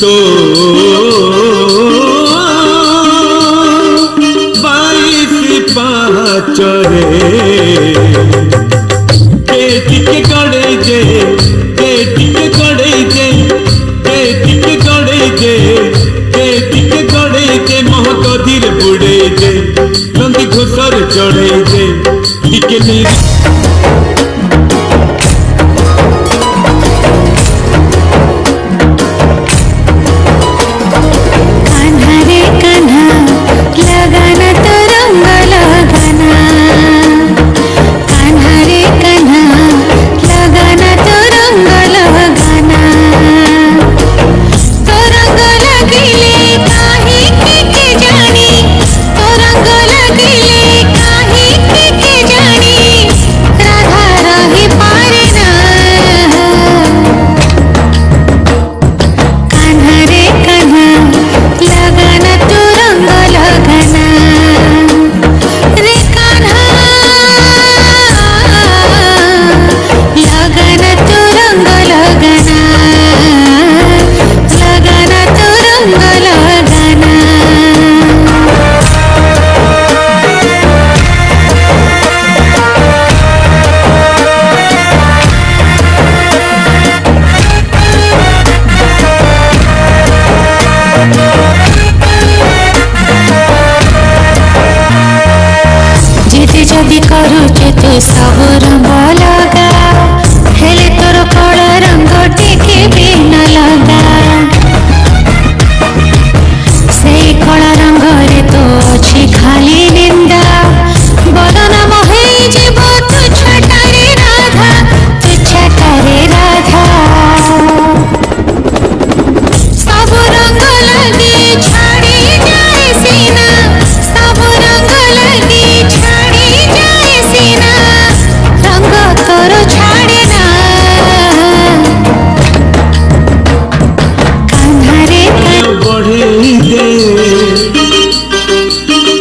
तो बाईस पाचरे टिके गड़े जे टिके गड़े जे टिके गड़े जे टिके गड़े जे महत धीरे बुड़े जे नंदी घोषर चढ़े जे टिके जदि करुचे तू सब रंग लगा हेले तोर कल रंग टिके भी न लगा से कल रंग रे तो अच्छी खाली निंदा बदनाम हो जीव तू छटारे राधा तू छटारे राधा सब रंग लगी छाड़ी जाए सीना सब रंग लगी छाड़ी जाए सीना रंग तोर छाड़े ना कान्हारे बढ़े दे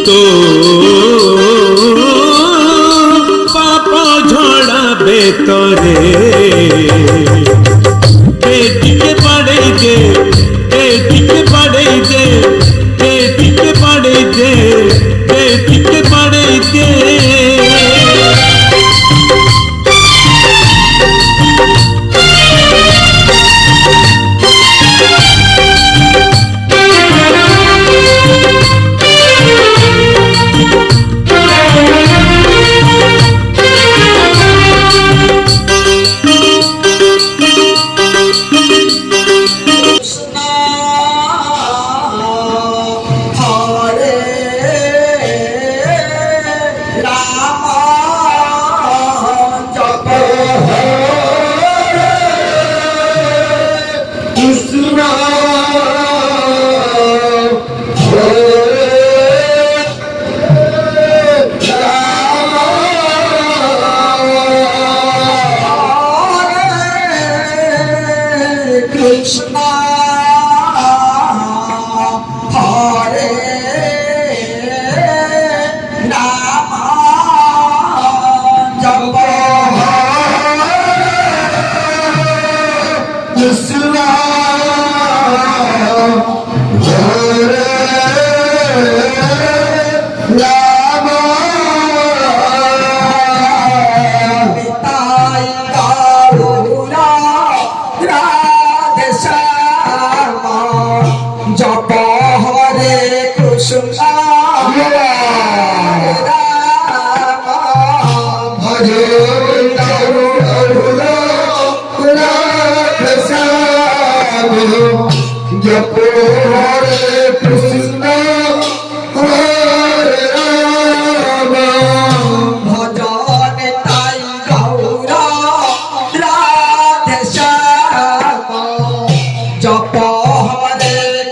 तो पाप झड़ा बेतरे टिके पड़े जे टिके पड़े जे टिके पड़े जे टिके पड़े जे जप हरे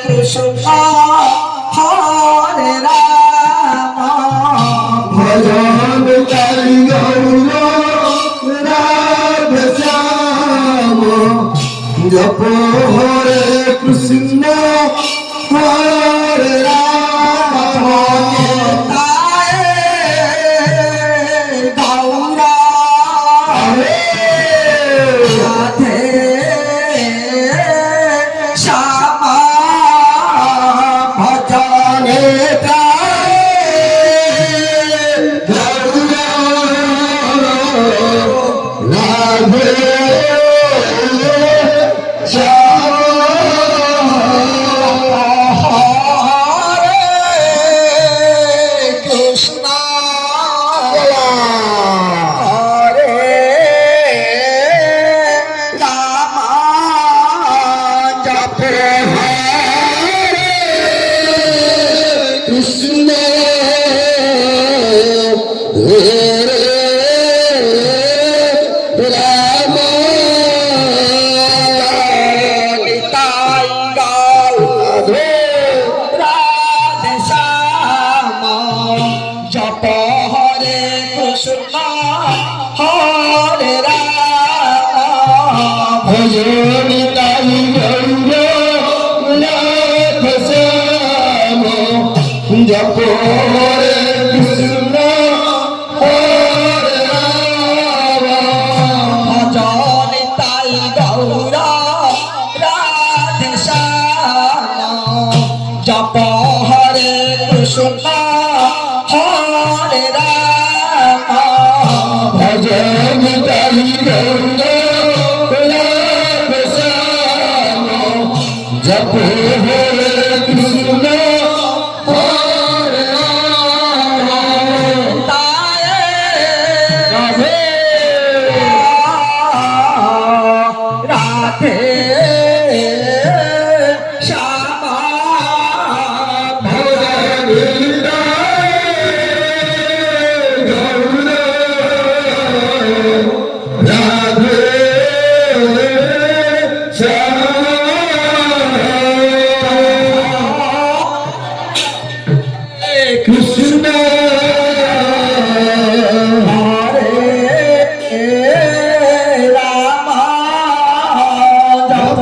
कृष्ण जप हरे कृष्ण हरे राम गौरा राधे श्यामा भजने राधे जप हरे कृष्ण हरे राम भजन ताई गौरा राधे श्याम जप हरे कृष्ण हरे राम भजन ताई गौरा राधे श्याम जप हरे कृष्ण कृष्ण हरे राम जप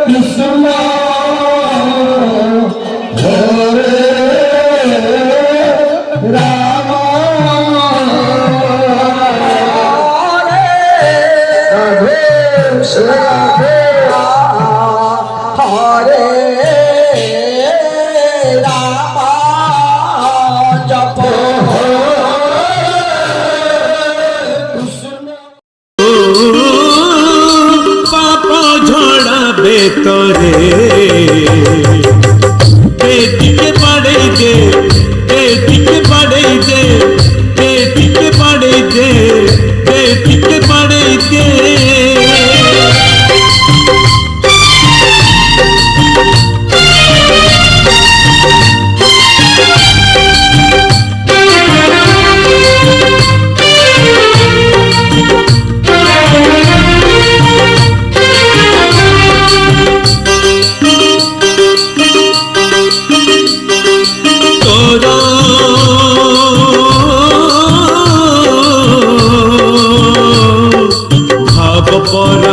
कृष्ण हरे राम हरे राम जप पाप झड़ाबे तोरे बेटिके बाड़े दे बेटिके बाड़े दे बेटिके बाड़े दे बेटिके बाड़े दे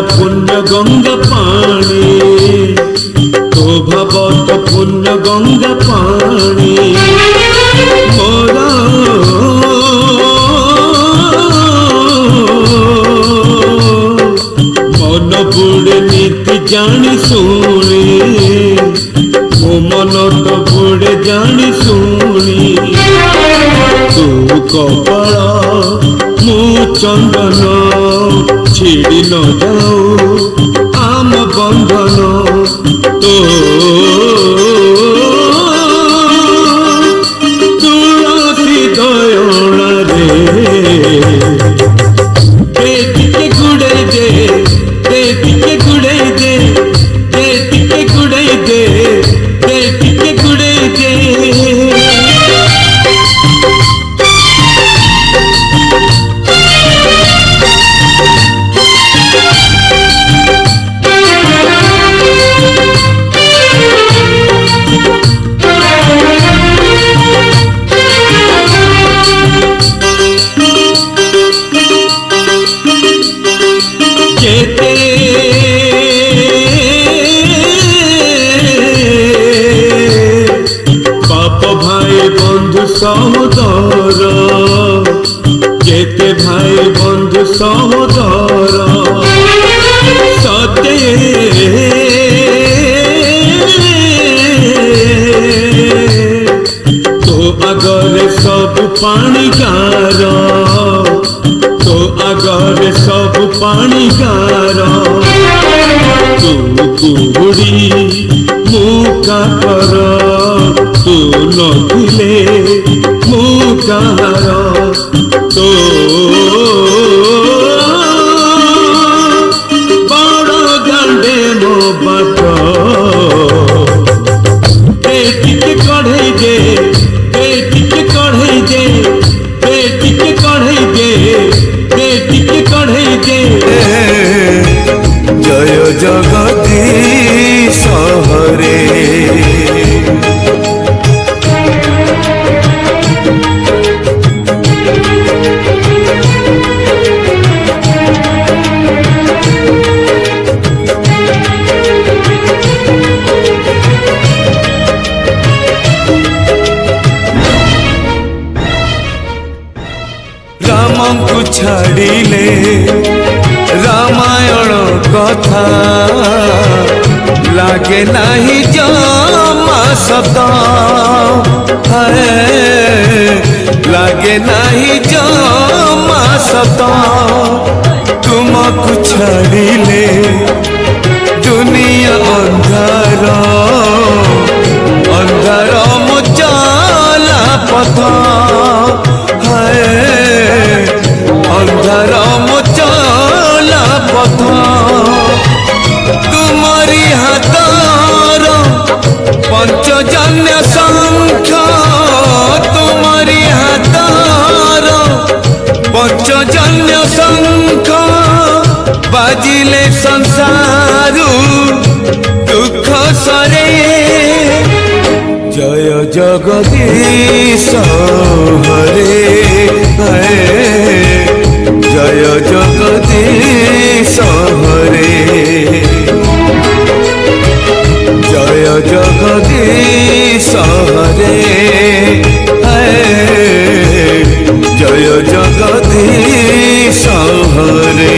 पुण्य गंगा पानी तो भवत पुण्य गंगा पानी मोरा मन बुड़े नीति जानी सुनी मो मन तो बुड़े जानी सुनी तू कपाल मु चंदन छिड़ी न जाओ आम बंधन तो तुलसी दयण रे बेटिके गुड़े दे बेटिके गुड़े दे बेटिके गुड़े दे बेटिके गुड़े दे पाणीगार तो आगरे सब पाणीगार तू कुहुड़ी मु काकर तू नथिले मु कहार तो बड़ गांडे मो बाट टिके कढ़ई दे टिके कढ़ई दे टिके कढ़ई दे टिके कढ़ई दे जय जगदीश हरे रामଙ୍କୁ छाड़िले रामायण कथा लागे नहीं जमा शब्द है लागे नहीं जमा शब्द तुमको छाड़िले दुनिया अंधार अंधार मुचाला पथ है अंधार मुचाला पथ तुमरी हाथर पंचजन्य शंख तुमरी हाथर पंचजन्य शंख बाजिले संसारू दुख सरे जय जगदीश हरे जय जगदीश हरे जय जगदीश हरे जय जगदीश हरे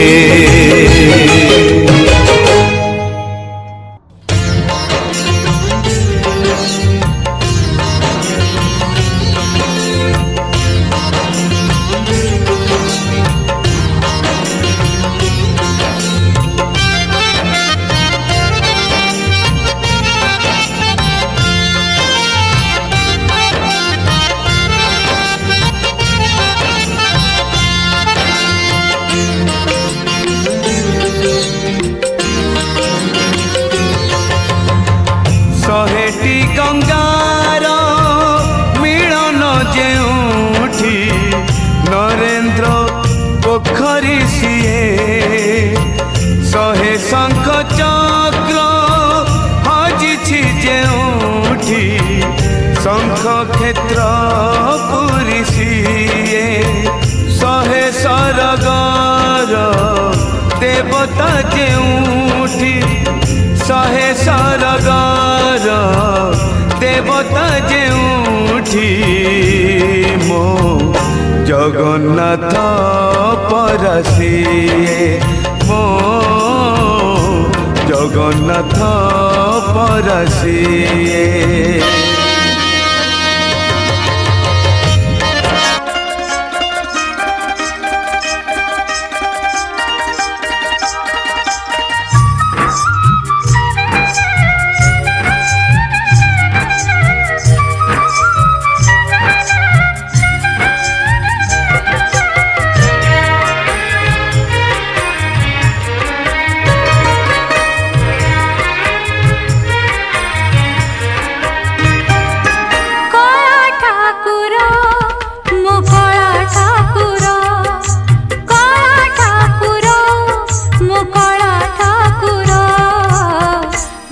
शहेटी गंगार मिलन जेउठी नरेंद्र पोखरी सीए शहे शंख चक्र हजिछि जेउठी शंख क्षेत्र पुरी सीए शहे सरगर देवता जेउठी शहे सरगर देवता जेउठी मो जगन्नाथ परसिए मो जगन्नाथ परसिए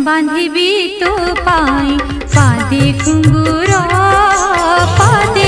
बांधिबी तो पाई पादे घुंगुर पादे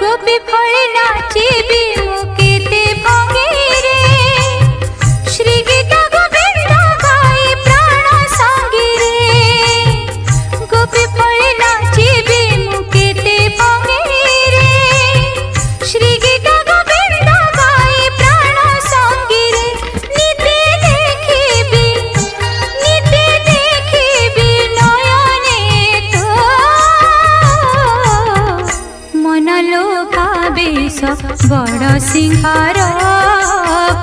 गोपी फल नाचिबी मुकेते भंगीरे श्री गीता गोविंद गाई प्राण संगीरे गोपी फल नाचिबी मुकेते भंगीरे श्री गीता गोविंद गाई प्राण संगीरे नीति देखिबी नयने तो मन लोभावेश बड़ सिंहार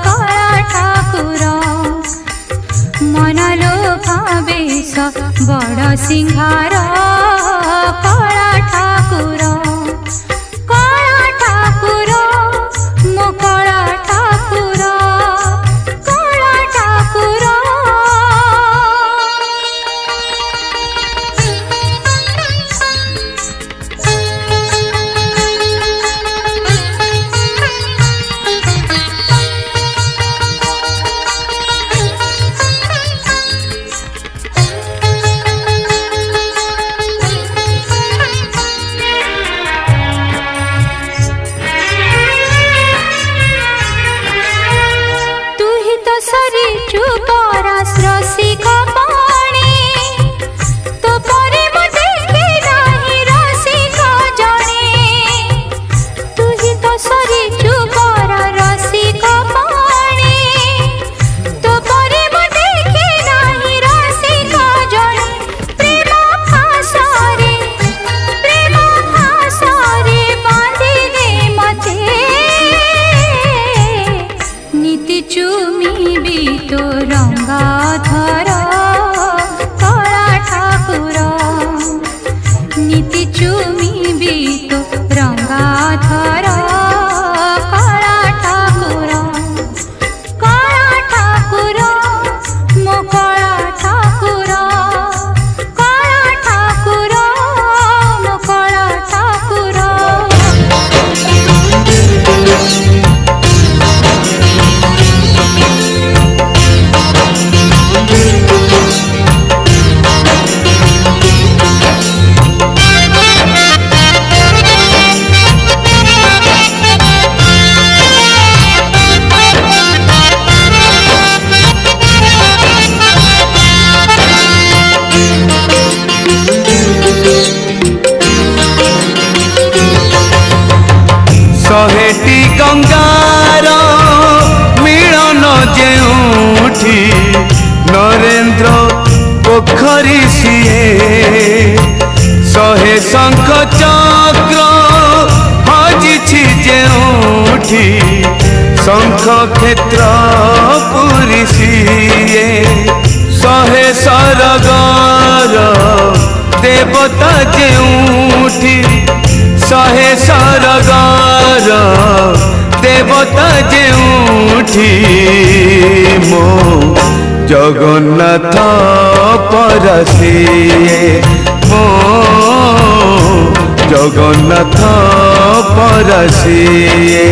कला ठाकुर मन लोभावेश बड़ सिंहार कला ठाकुर मो कला ठाकुर कला ठाकुर तू ही तो सरी चुपरास रसिका पाणी तो परे मो देखे नाही रसिका जणे तू ही तो सरी चुपरा रसिका पाणी तो परे मो देखे नाही रसिका जणे प्रेम फासारे बांधी दे मते नीति चुमी भी तो रंगाधर कला ठाकुर नीति चुमी भी तो रंगाधर कला ठाकुर मो कला ठाकुर मो कला ठाकुर शहेटी गंगार मिलन जेउठी नरेंद्र पोखरी सीए शहे शंख चक्र हजिछि जेउठी शंख क्षेत्र पुरी सीए शहे सरगर देवता जेउठी शहे सरगर देवता जेउठी मो जगन्नाथ परसिए मो जगन्नाथ परसिए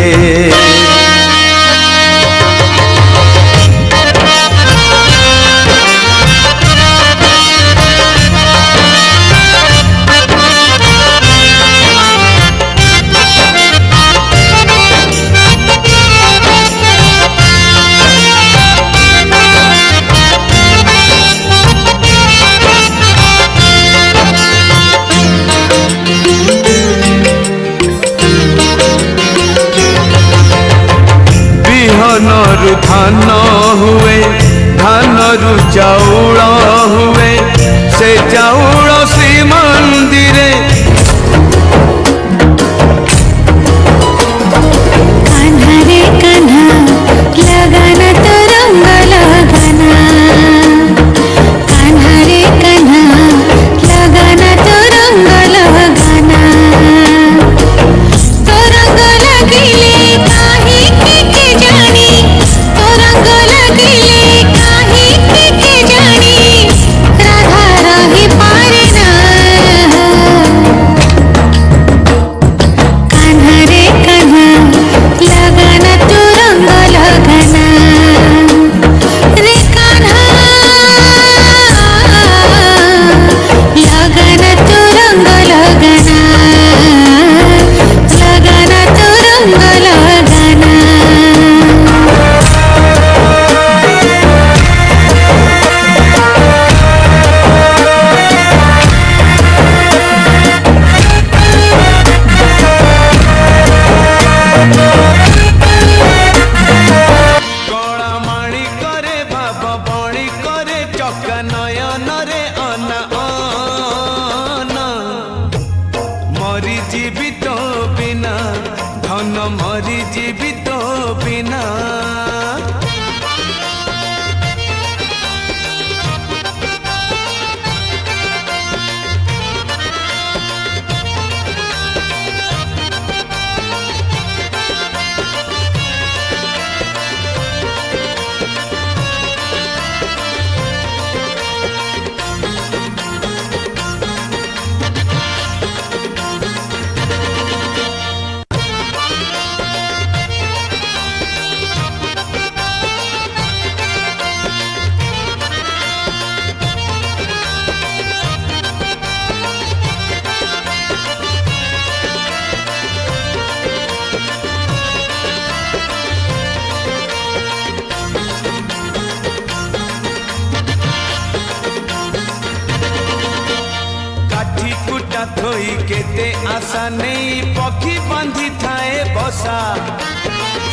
थोई केते आशा नहीं पक्षी बांधी थाए बसा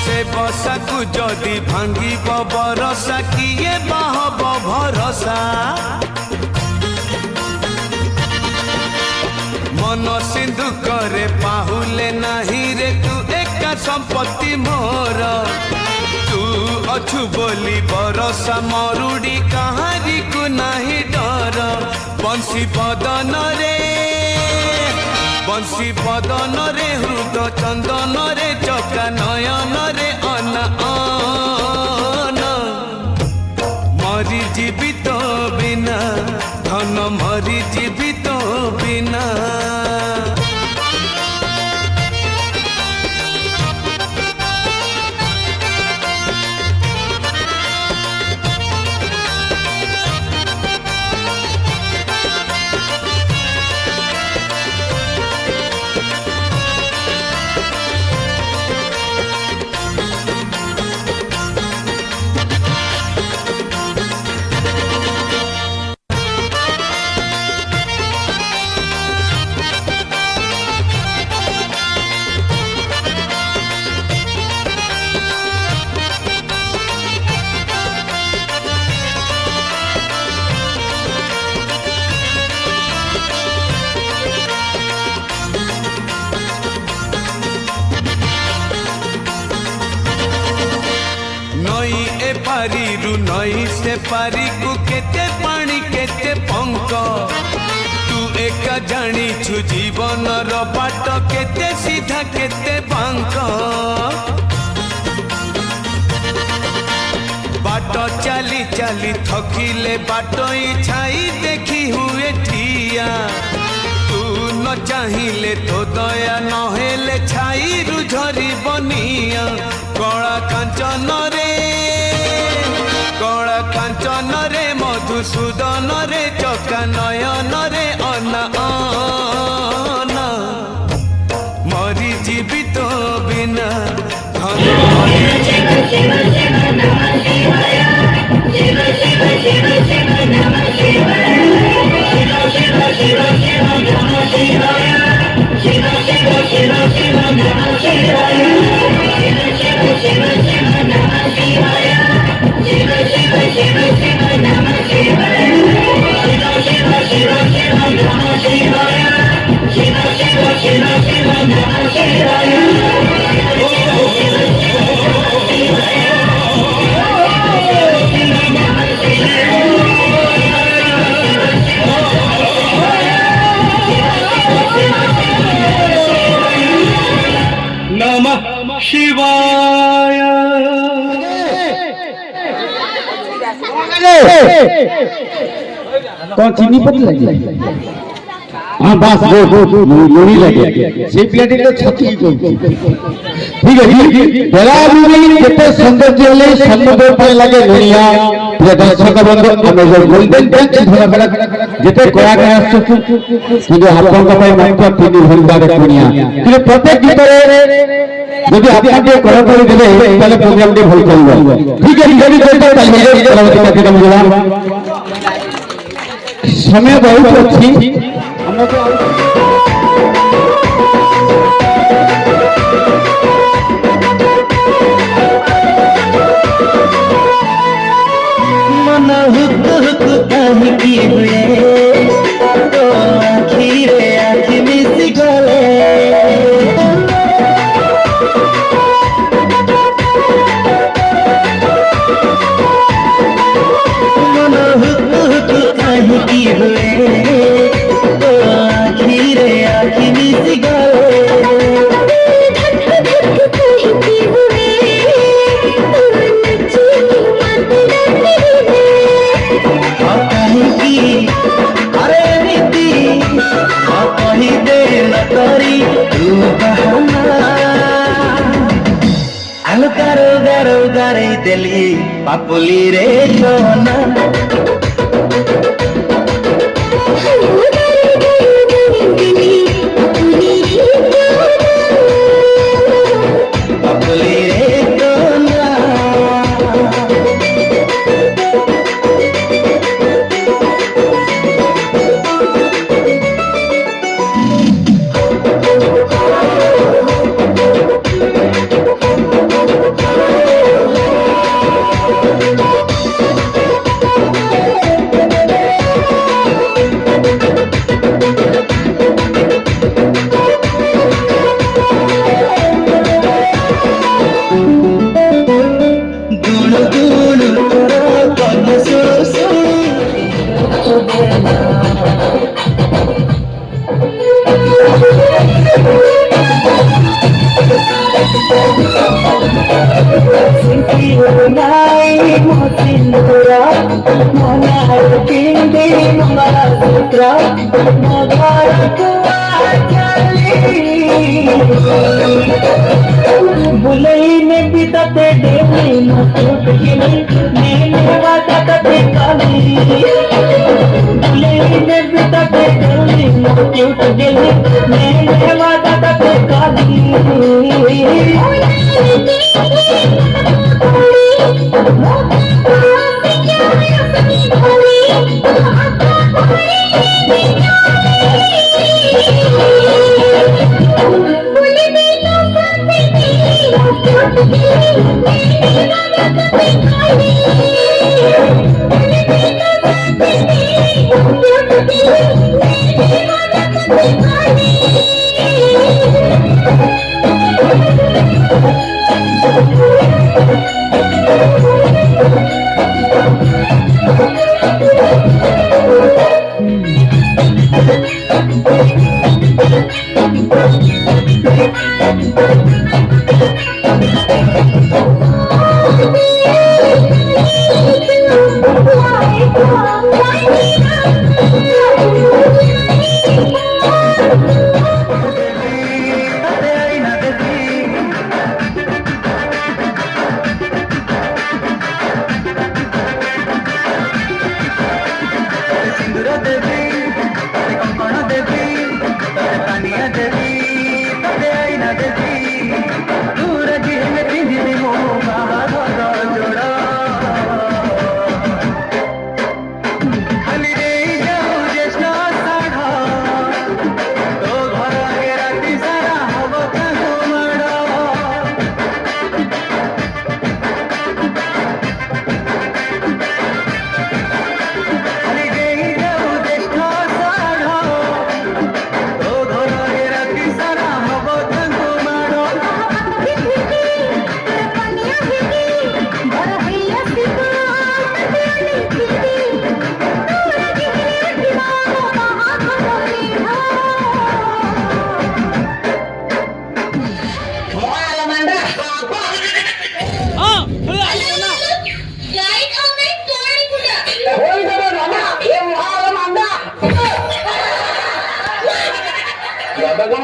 से बसा को जदि भांगी बरसा किए बाहब भरसा मन सिंधु करे पाहुले नहीं रे तू एका संपत्ति मोर तू अछु बोली बरसा मरुड़ी कहारी को नहीं डर बंशी बदन रे हृद चंदन रे चका नयन रे अना मरी जीवित बिना धन मरी जीवित बिना नई से पारी को केते पानी केते पंक तू एका जानी छु जीवन रो बाट केते सीधा केते बांक बाट चली चली थकिले बाट छाई देखी हुए ठिया तू न चाहिए तो दया न हेले छाई रुझरी बनिया कला कांचन रे मधुसूदन रे चका नयन रे अना मरी जीवित बिना धन मरी नमः शिवाय कौन चीनी पत्ती लगी हाँ बस वो लोड़ी लगे से पिलाटी तो छती को ठीक है बेलाबुरी केते सौंदर्य ले समुद्र पर लगे दुनिया प्रिय दर्शक बंधु हमें जो गोल्डन बेंच धरा बड़ा जेते कलाकार आसु किंतु आपन का मात्र 3 घंटा रे दुनिया कि प्रत्येक गीतरे যদি আপনাকে কল করে দেবে তাহলে প্রোগ্রামটি ভালো চলবে ঠিক আছে যদি করতে তাহলে পরবর্তী কার্যক্রম দিলাম समय बहुत अच्छी मन हुक हुक कहीं की हुए तो आखिरे आखि मिस गले की हुए तो आखिरे आखि मिस गए अरे नीति कही दे न करी तू बहाना आलू गारो गारो गारे दिली पापुली रे सोना बुलई में बिताते डेली टूट गई मैंने वादा करते काली बुलई में बिताते डेली टूट गई मैंने वादा करते काली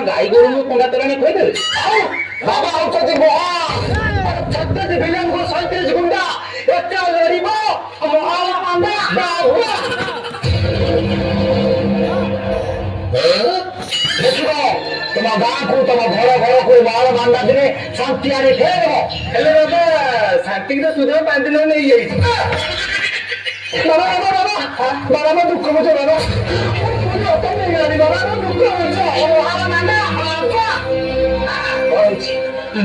गाई गोरु पंगा तोराणी खोई बाबा आउଛନ୍ତି छत्तीस फिल्म को 37 गुंडा एते लड़िब महाल मांदा देखिबो तुम गाँ को तुम घर घर को महाल मांदा दिने शांति आनी खेल हेले बाबा शांति तो सुधा 5 दिन नहीं जाई बाबा बाबा बाबा दुख मत बाबा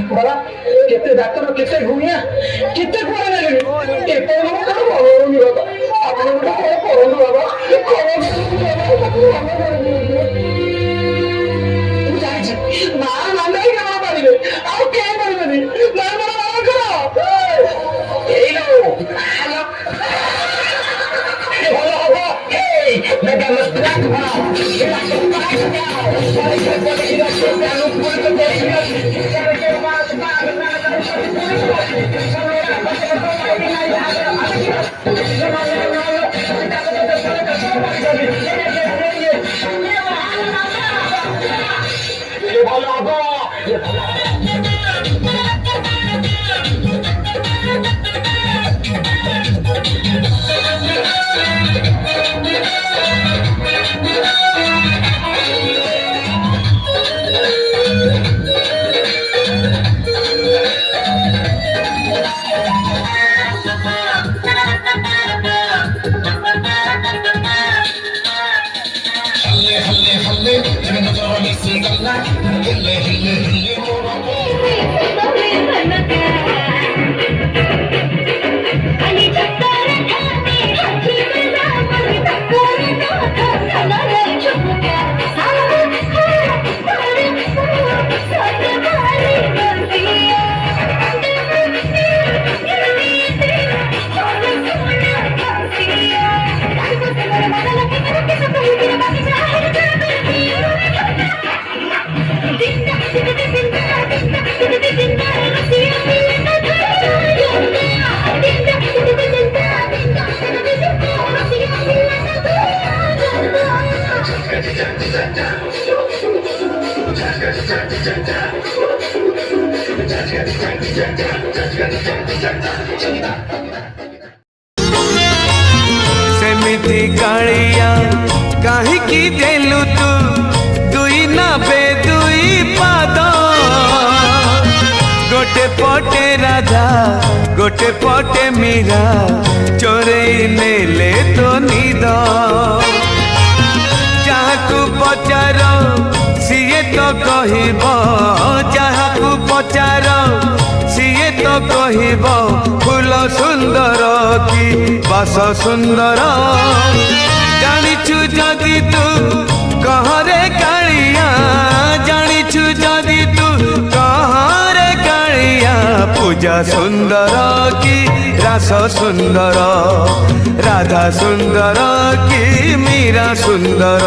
बाबा केते डाक्टर केते घुमिया केते कोन ले केते मन कर बोलनी बाबा आपन को कोन बाबा ना ना नहीं कर पारिबे आ के पारिबे ना ना करो एई लो हेलो बोलो हो हे मैं मस्त रख बनाओ ये ভালো হবে सेमिति कालिया काहिकी देलु तू दुई ना बे दुई पाद गोटे पटे राधा गोटे पटे मीरा चोरे नेले तो निद जहाकू पचार सीए तो कहब जहाकू पचार सीए तो कहब फूल सुंदर कि बास सुंदर जानिछु जदि तू कहरे कालिया जानिछु जदि तू कहरे कालिया पूजा सुंदर कि रास सुंदर राधा सुंदर कि मीरा सुंदर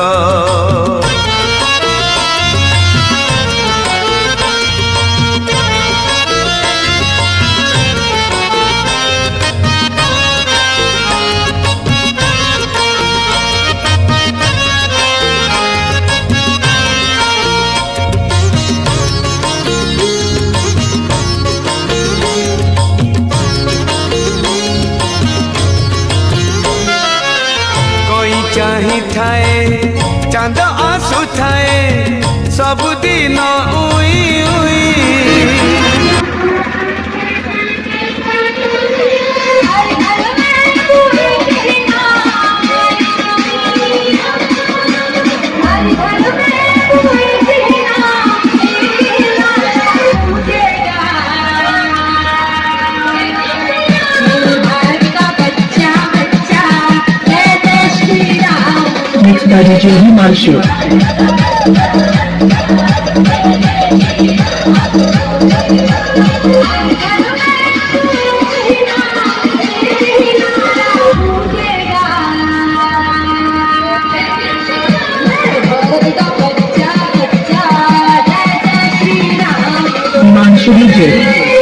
चाही थाए चांद आसु थाए सबुदिन उई उई Mixed by DJ Himanshu. Himanshu DJ.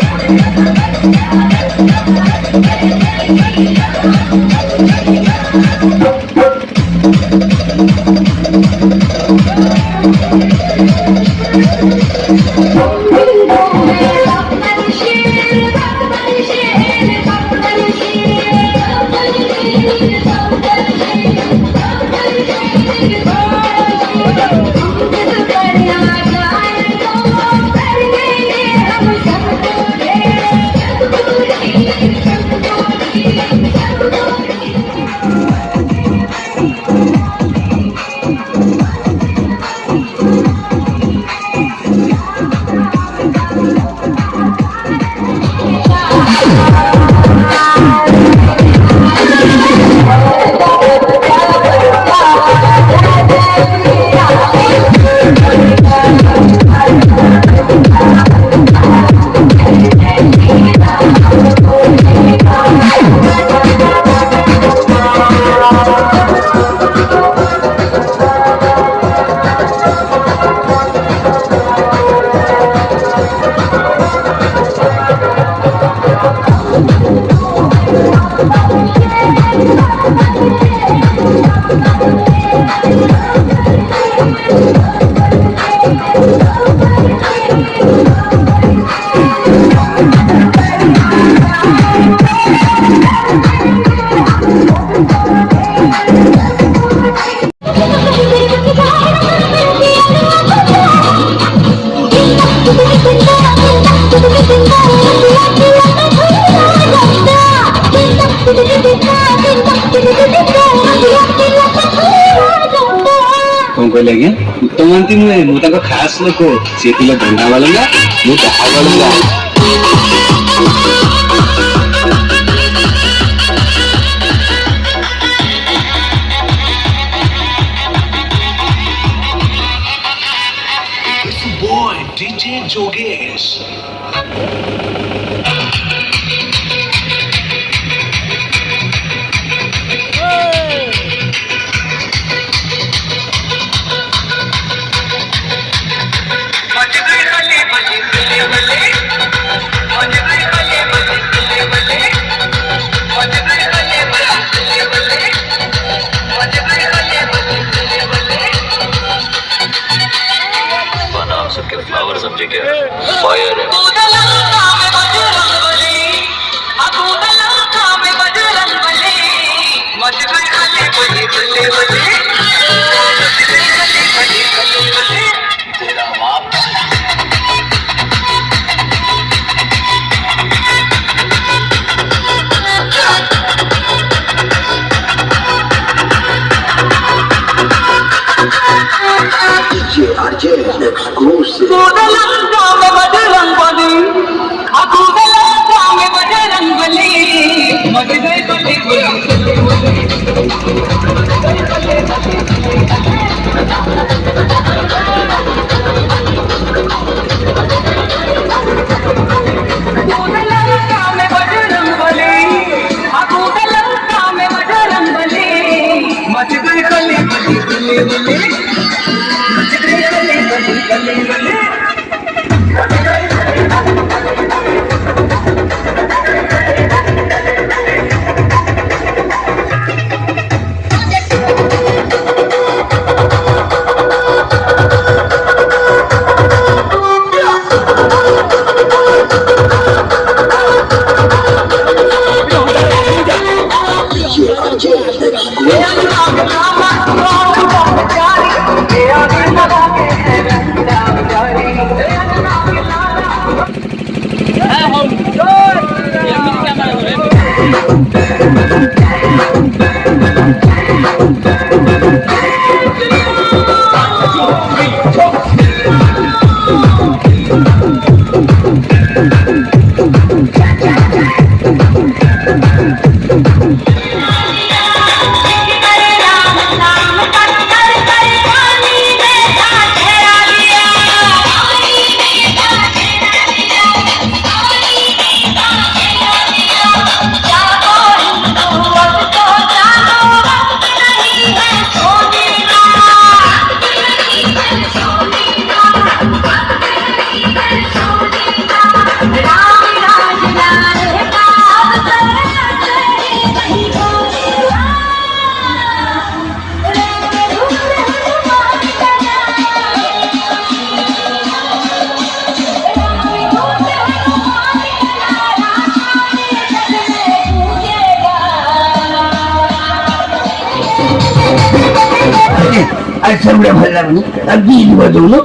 कौन कहले आज्ञा उत्तम महांती नुहे मु खास लोक सी थे गंगा बालंगा मुझा बालंगा DJ Jogesh. लंका में बजरंग बली लंका में बजरंग बली मच गए बली लंका में बजरंग बली लंका में बजरंग बली मच गए बली बली बली बली मच गए बली बली बली बली अच्छा, भल लगनी अब गीत बदलू